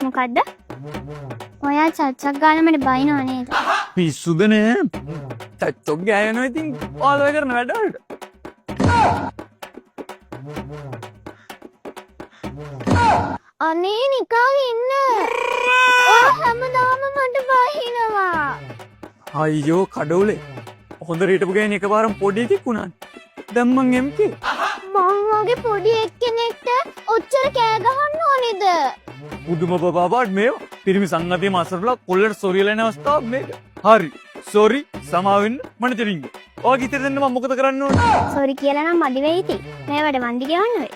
මොකද්ද? ඔයා චච්චක් ගාලා මට බයිනව නේද? පිස්සුදනේ. චච්චොක් ගෑවෙනවා ඉතින් ඔයාලා කරන වැඩ වලට. අනේ නිකන් ඉන්න. ඔයා හැමදාම මට බයිනවා. අයියෝ කඩවුලේ. හොඳට හිටපු ගෑණි එකපාරම පොඩි එකෙක් වුණා. දැන් මං එම්කේ. මං වගේ පොඩි එක්කෙනෙක්ට ඔච්චර කෑ ගහන්න ඕනේද? පුදුම බබාට මේ පිරිමි සංගතිය මාසරලා කොල්ලට සෝරි ලයින අවස්ථාවක් මේක. හරි. සෝරි සමාවෙන්න මට දෙරින්ග. ඔයා ගිතර දෙන්න මම මොකද කරන්න ඕනේ? සෝරි කියලා නම් මදි වෙයි ඉතින්. මේ වැඩ වන්දි ගෙවන්න වෙයි.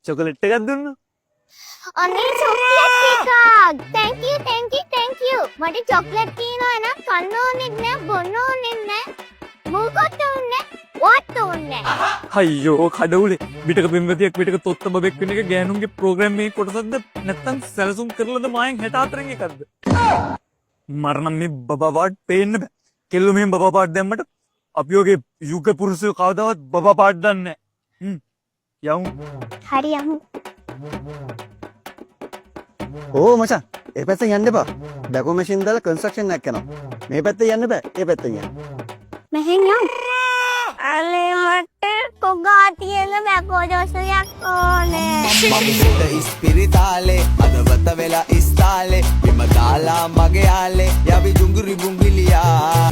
චොකලට් එකක් දුන්න. අනේ චොක්ලට් එකක්. thank you. මට චොක්ලට් තියෙනවා නම් කන්න ඕනෙත් නෑ බොන්න ඕනෙත් නෑ. මොකක්ද ඕනේ? what ඕනේ? අයියෝ කඩවුලේ. පිටක පෙම්වතියක් පිටක තොත්ත බබෙක් වෙන එක ගෑනුන්ගේ ප්‍රෝග්‍රෑම් එකේ කොටසක්ද නැත්නම් සැලසුම් කරලාද මායන් 64 එකක්ද? මරණ මේ බබාට පේන්න බෑ. කෙල්ල මෙහෙම බබාට දැම්මට අපි ඔගේ යුග පුරුෂයෝ කවදාවත් බබාට දන්නේ නැහැ. යමු. හරි යමු. ඕ මචං ඒ පැත්තෙන් යන්න එපා. බැකෝ මැෂින් දාලා කන්ස්ට්‍රක්ෂන් එකක් කරනවා. මේ පැත්තේ යන්න බෑ. ඒ පැත්තෙන් යන්න. මෙහෙන් යමු. අනේ මට කොගා තියෙන බැකෝ දොසයක් ඕනේ. මම්මිට ඉස්පිරිතාලේ අදවත වෙලා ඉස්තාලේ බිම දාලා මගේ යාලේ යවි ජුංගුරි බුංගිලියා